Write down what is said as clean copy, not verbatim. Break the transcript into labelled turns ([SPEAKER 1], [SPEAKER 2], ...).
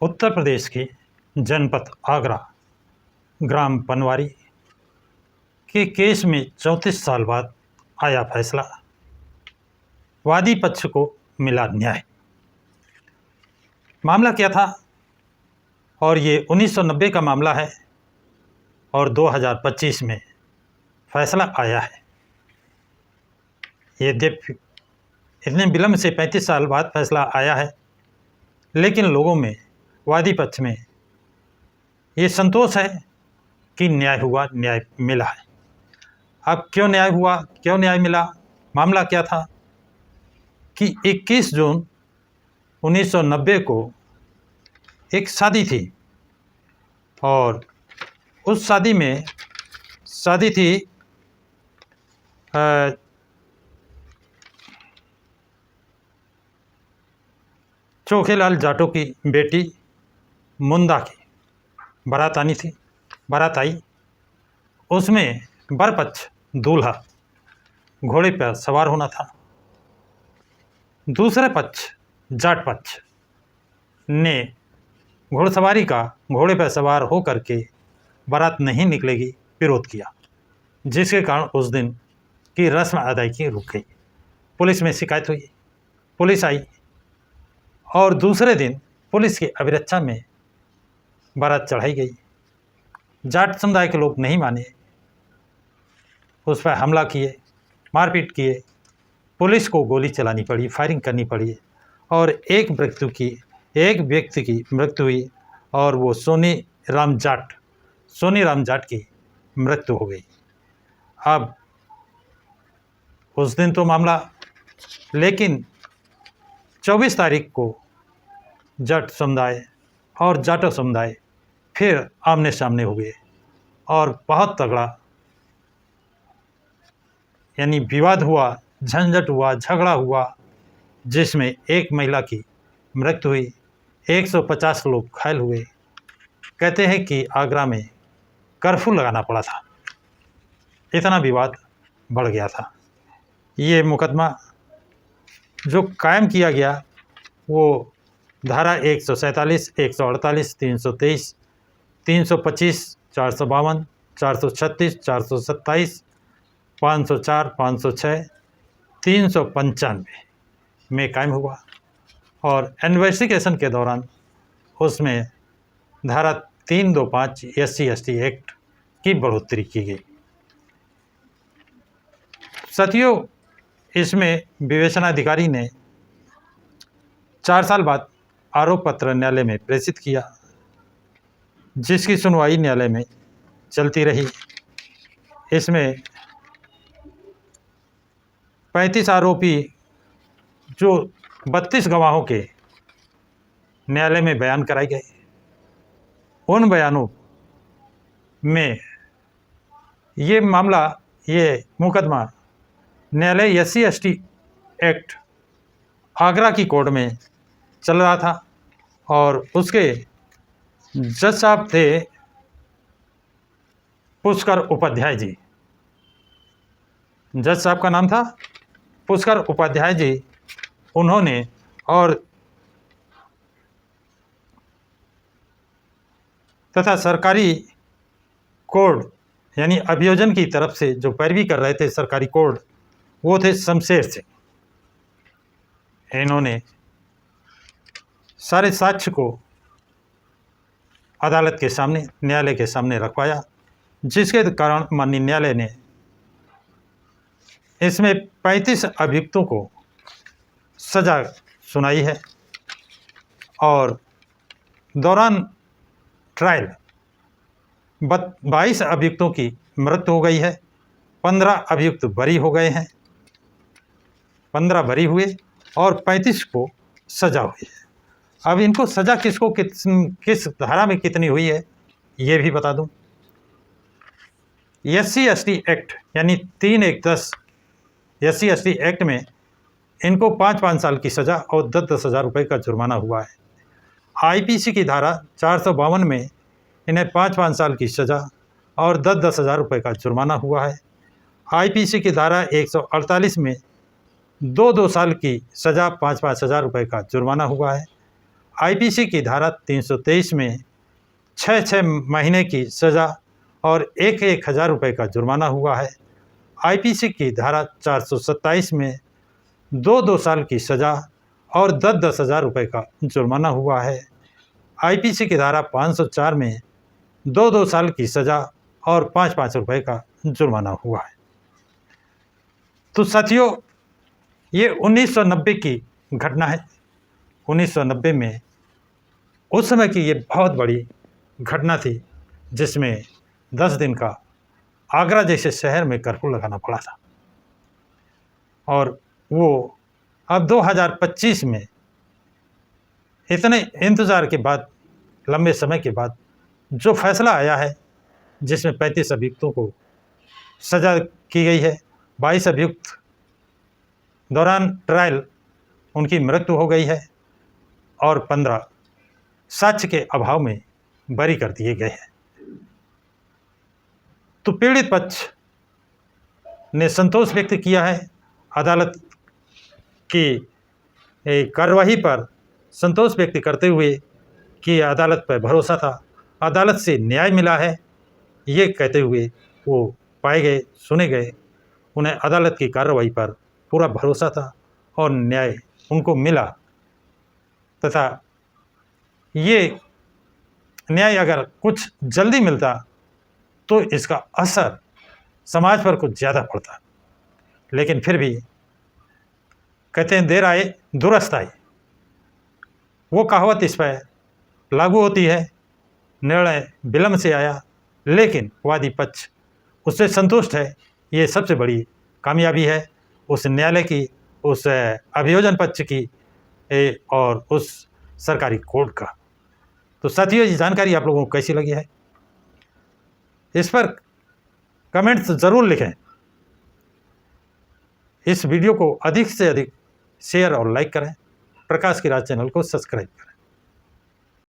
[SPEAKER 1] उत्तर प्रदेश के जनपद आगरा ग्राम पनवारी के केस में 34 साल बाद आया फैसला। वादी पक्ष को मिला न्याय। मामला क्या था? और ये 1990 का मामला है और 2025 में फैसला आया है। ये इतने विलम्ब से 35 साल बाद फैसला आया है, लेकिन लोगों में, वादी पक्ष में ये संतोष है कि न्याय हुआ, न्याय मिला है। अब क्यों न्याय हुआ, क्यों न्याय मिला? मामला क्या था कि 21 जून 1990 को एक शादी थी और उस शादी थी चोखेलाल जाटव की बेटी मुंदा की। बारात आई। उसमें वर पक्ष दूल्हा घोड़े पर सवार होना था। दूसरे पक्ष जाट पक्ष ने घोड़सवारी का घोड़े पर सवार हो करके बारात नहीं निकलेगी विरोध किया, जिसके कारण उस दिन की रस्म अदायगी रुक गई। पुलिस में शिकायत हुई, पुलिस आई और दूसरे दिन पुलिस की अभिरक्षा में बारात चढ़ाई गई। जाट समुदाय के लोग नहीं माने, उस पर हमला किए, मारपीट किए, पुलिस को गोली चलानी पड़ी, फायरिंग करनी पड़ी और एक व्यक्ति की मृत्यु हुई और वो सोनी राम जाट की मृत्यु हो गई। अब उस दिन तो मामला, लेकिन 24 तारीख को जाट समुदाय और जाटो समुदाय फिर आमने सामने हो गए और बहुत तगड़ा यानी विवाद हुआ, झंझट हुआ, झगड़ा हुआ, जिसमें एक महिला की मृत्यु हुई, 150 लोग घायल हुए। कहते हैं कि आगरा में कर्फ्यू लगाना पड़ा था, इतना विवाद बढ़ गया था। ये मुकदमा जो कायम किया गया वो धारा 147, 148, 323, 325, 452, 436, 427, 504, 506, 395 में कायम हुआ और इन्वेस्टिगेशन के दौरान उसमें धारा 325 SC/ST एक्ट की बढ़ोतरी की गई। साथियों, इसमें विवेचनाधिकारी ने 4 साल बाद आरोप पत्र न्यायालय में प्रेषित किया, जिसकी सुनवाई न्यायालय में चलती रही। इसमें 35 आरोपी जो 32 गवाहों के न्यायालय में बयान कराए गए, उन बयानों में ये मुकदमा न्यायालय SC/ST एक्ट आगरा की कोर्ट में चल रहा था और उसके जज साहब थे पुष्कर उपाध्याय जी। जज साहब का नाम था पुष्कर उपाध्याय जी। उन्होंने और तथा सरकारी कोड यानी अभियोजन की तरफ से जो पैरवी कर रहे थे सरकारी कोड, वो थे शमशेर सिंह। इन्होंने सारे साक्ष्य को अदालत के सामने, न्यायालय के सामने रखवाया, जिसके कारण माननीय न्यायालय ने इसमें 35 अभियुक्तों को सजा सुनाई है और दौरान ट्रायल 22 अभियुक्तों की मृत्यु हो गई है, 15 अभियुक्त बरी हो गए हैं, 15 बरी हुए और 35 को सजा हुई है। अब इनको सजा किस धारा में कितनी हुई है ये भी बता दूं। SC/ST एक्ट यानी 3(1)(10) SC/ST एक्ट में इनको 5-5 साल की सज़ा और 10-10 हज़ार रुपये का जुर्माना हुआ है। IPC की धारा 452 में इन्हें 5-5 साल की सज़ा और 10-10 हज़ार रुपये का जुर्माना हुआ है। IPC की धारा 148 में 2-2 साल की सज़ा, 5-5 हज़ार रुपये का जुर्माना हुआ है। आईपीसी की धारा 323 में 6 महीने की सज़ा और 1,000 रुपये का जुर्माना हुआ है। आईपीसी की धारा 427 में 2 साल की सज़ा और 10 हज़ार रुपये का जुर्माना हुआ है। आईपीसी की धारा 504 में 2 साल की सज़ा और 5 रुपये का जुर्माना हुआ है। तो साथियों, ये 1990 की घटना है। 1990 में उस समय की ये बहुत बड़ी घटना थी, जिसमें 10 दिन का आगरा जैसे शहर में कर्फ्यू लगाना पड़ा था। और वो अब 2025 में इतने इंतज़ार के बाद, लंबे समय के बाद जो फैसला आया है, जिसमें 35 अभियुक्तों को सज़ा की गई है। 22 अभियुक्त दौरान ट्रायल उनकी मृत्यु हो गई है और 15 साक्ष्य के अभाव में बरी कर दिए गए हैं। तो पीड़ित पक्ष ने संतोष व्यक्त किया है अदालत की कार्रवाई पर, संतोष व्यक्त करते हुए कि अदालत पर भरोसा था, अदालत से न्याय मिला है, ये कहते हुए वो पाए गए, सुने गए। उन्हें अदालत की कार्रवाई पर पूरा भरोसा था और न्याय उनको मिला, तथा ये न्याय अगर कुछ जल्दी मिलता तो इसका असर समाज पर कुछ ज़्यादा पड़ता। लेकिन फिर भी कहते हैं देर आए दुरुस्त आए, वो कहावत इस पर लागू होती है। निर्णय विलम्ब से आया, लेकिन वादी पक्ष उससे संतुष्ट है। ये सबसे बड़ी कामयाबी है उस न्यायालय की, उस अभियोजन पक्ष की और उस सरकारी कोर्ट का। तो साथियों, ये जानकारी आप लोगों को कैसी लगी है, इस पर कमेंट्स ज़रूर लिखें। इस वीडियो को अधिक से अधिक शेयर और लाइक करें। प्रकाश की राज चैनल को सब्सक्राइब करें।